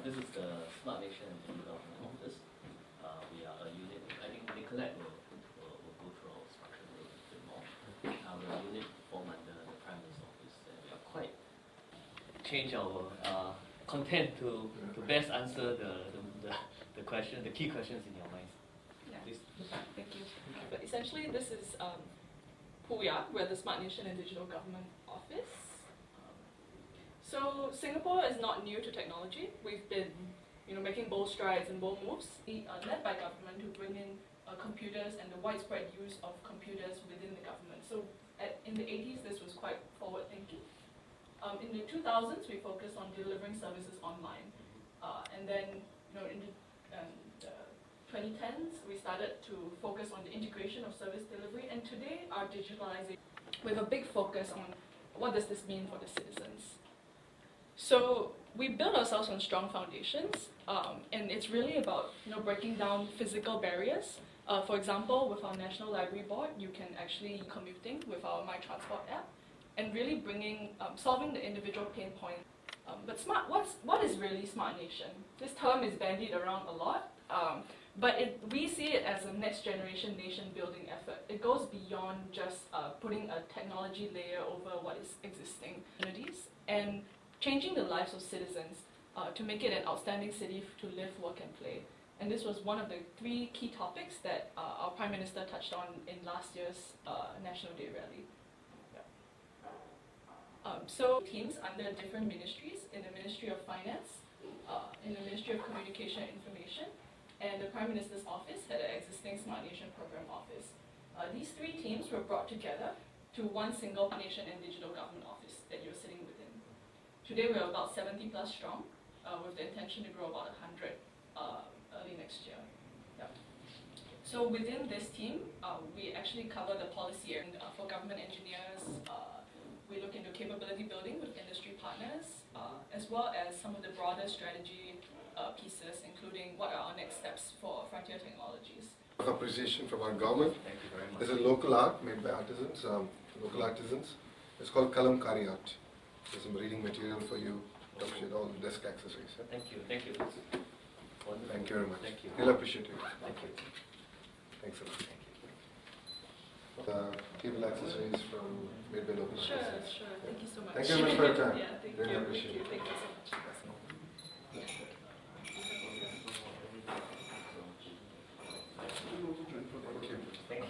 This is the Smart Nation and Digital Government Office. We are a unit. I think Nicolette will go through our structure a little bit more. We're a unit formed under the Prime Minister's Office, and we are quite change our content to best answer the question, the key questions in your minds. Yeah. Please. Thank you. But essentially, this is who we are. We're the Smart Nation and Digital Government Office. So Singapore is not new to technology. We've been, making bold strides and bold moves, led by government to bring in computers and the widespread use of computers within the government. So in the 80s, this was quite forward-thinking. In the 2000s, we focused on delivering services online, and then in the 2010s, we started to focus on the integration of service delivery, and today our digitalization with a big focus on what does this mean for the citizens. So we build ourselves on strong foundations, and it's really about breaking down physical barriers. For example, with our National Library Board, you can actually commuting with our My Transport app, and really solving the individual pain point. But what is really Smart Nation? This term is bandied around a lot, but we see it as a next generation nation building effort. It goes beyond just putting a technology layer over what is existing communities and changing the lives of citizens to make it an outstanding city to live, work, and play. And this was one of the 3 key topics that our Prime Minister touched on in last year's National Day rally. So teams under different ministries, in the Ministry of Finance, in the Ministry of Communication and Information, and the Prime Minister's Office had an existing Smart Nation Program Office. These 3 teams were brought together to one single Smart Nation and Digital Government Office that you're sitting within. Today we're about 70 plus strong, with the intention to grow about 100 early next year. Yeah. So within this team, we actually cover the policy area for government engineers. We look into capability building with industry partners, as well as some of the broader strategy pieces, including what are our next steps for frontier technologies. Appreciation from our government. Thank you very much. There's a local art made by artisans, local artisans. It's called Kalamkari art. There's some reading material for you, all the desk accessories. Yeah? Thank you. Thank you. Wonderful. Thank you very much. Thank you. We'll appreciate it. Thank you. Thanks a lot. Thank you. Cable accessories from made by local Sure. artisans. Thank you so much. Thank you very much for your time. Yeah, thank Really you. appreciate it. Thank you so much.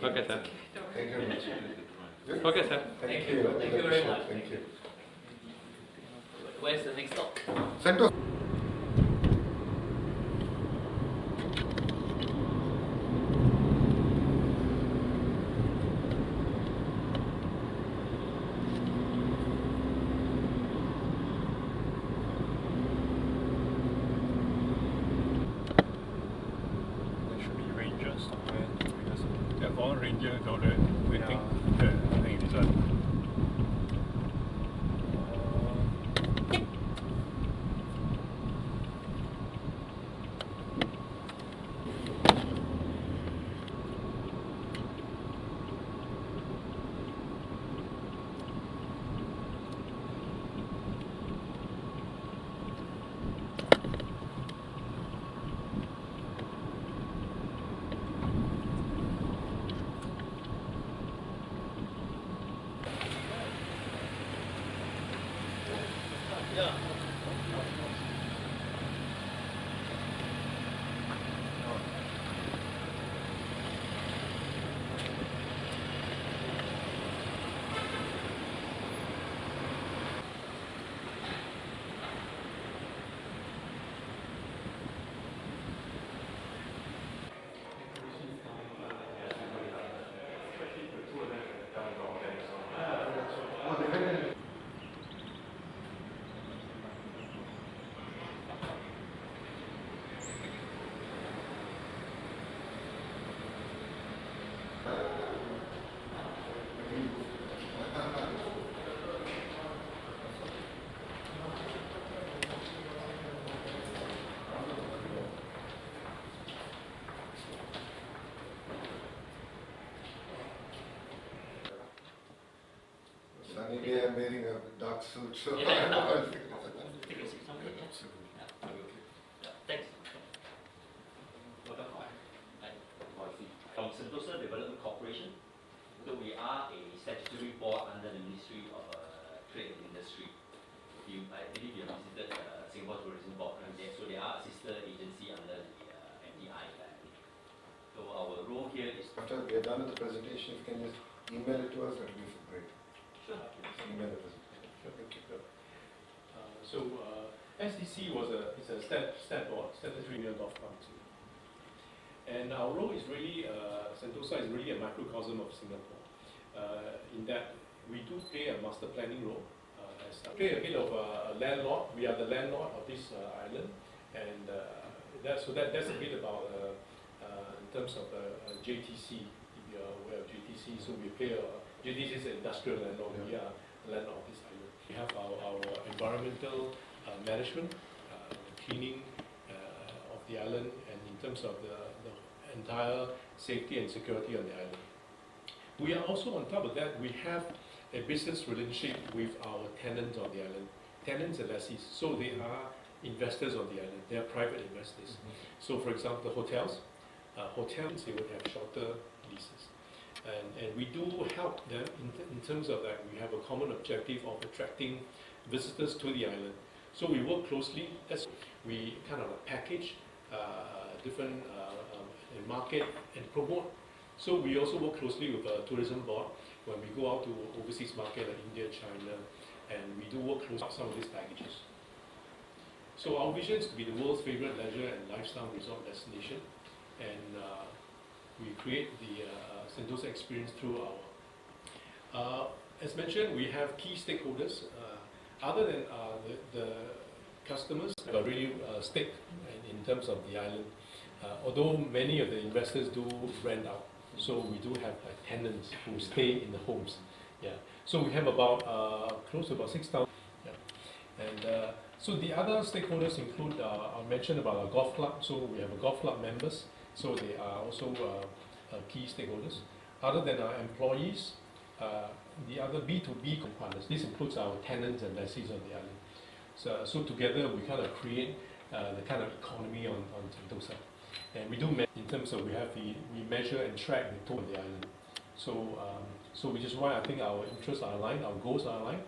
Okay, sir. Thank you very much. Good? Okay, sir. Thank you. Thank you very much. Thank you. Where's the next stop? Santos. There should be rangers somewhere because there are foreign rangers out there waiting. I think this one. Yeah. Sunny day, I'm wearing a dark suit, so Yeah. I know I'll figure it out. Take a seat somewhere, yeah. are a statutory board under the Ministry of Trade and Industry. I believe you have visited Singapore Tourism Board, right? So they are a sister agency under the I&PR. So our role here is... After we are done with the presentation, if you can just email it to us, that would be great. Sure. Just email the presentation. Sure, thank you. STC is a stat board, Statutory Golf Council. And our role is really, Sentosa is really a microcosm of Singapore. In that we do play a master planning role. Play a bit of a landlord. We are the landlord of this island, and that's a bit about in terms of JTC. If you are aware of JTC, so we play JTC is an industrial landlord. We are the landlord of this island. We have our environmental management, cleaning of the island, and in terms of the entire safety and security on the island. We are also, on top of that, we have a business relationship with our tenants on the island, tenants and lessees. So they are investors on the island, they are private investors. So for example, the hotels, they would have shorter leases. And we do help them in terms of that. We have a common objective of attracting visitors to the island. So we work closely, we kind of package different market and promote. So we also work closely with the tourism board when we go out to overseas market like India, China, and we do work closely with some of these packages. So our vision is to be the world's favorite leisure and lifestyle resort destination, and we create the Sentosa experience through our. As mentioned, we have key stakeholders. Other than the customers, are really stake in terms of the island. Although many of the investors do rent out, so we do have tenants who stay in the homes. Yeah. So we have about close to about 6,000. Yeah. And so the other stakeholders include, I mentioned about our golf club. So we have a golf club members. So they are also key stakeholders. Other than our employees, the other B2B partners. This includes our tenants and lessees on the island. So together we kind of create the kind of economy on Sentosa. And we do in terms of we measure and track the total of the island. So which is why I think our interests are aligned, our goals are aligned,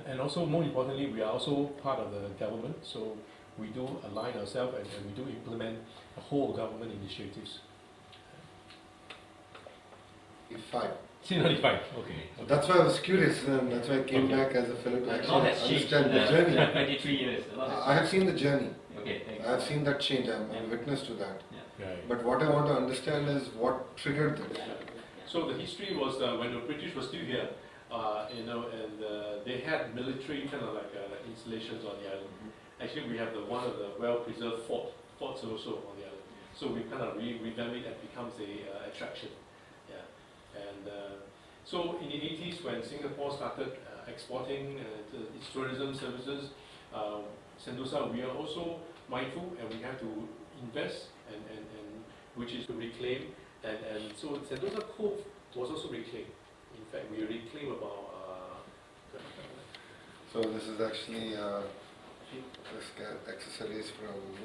and also more importantly, we are also part of the government. So we do align ourselves and we do implement the whole government initiatives. Fine. Fine. Okay. That's why I was curious, and that's why I came back as a fellow to actually understand the journey. 23 years. I have seen the journey. Okay, thank you. I have seen that change. I'm witness to that. Yeah. Right. But what I want to understand is what triggered that. So the history was when the British were still here, and they had military kind of like installations on the island. Actually, we have one of the well-preserved forts also on the island. So we kind of revamp it and becomes a attraction. And so in the 80s, when Singapore started exporting its tourism services, Sentosa, we are also mindful and we have to invest, and which is to reclaim. And so Sentosa Cove was also reclaimed. In fact, we reclaim about... So this is actually accessories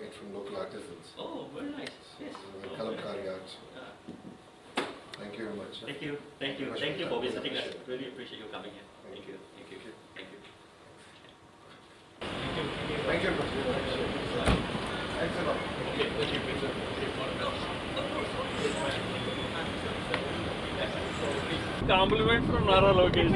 made from local artisans. Oh, very nice. Yes. Kalamkari art. Thank you very much. Thank you. Thank you for visiting us. Really appreciate you coming here. Thank you. Thank you. Thank you. Thanks a lot. Okay, thank you, Peter. Compliment from Nara Lokesh.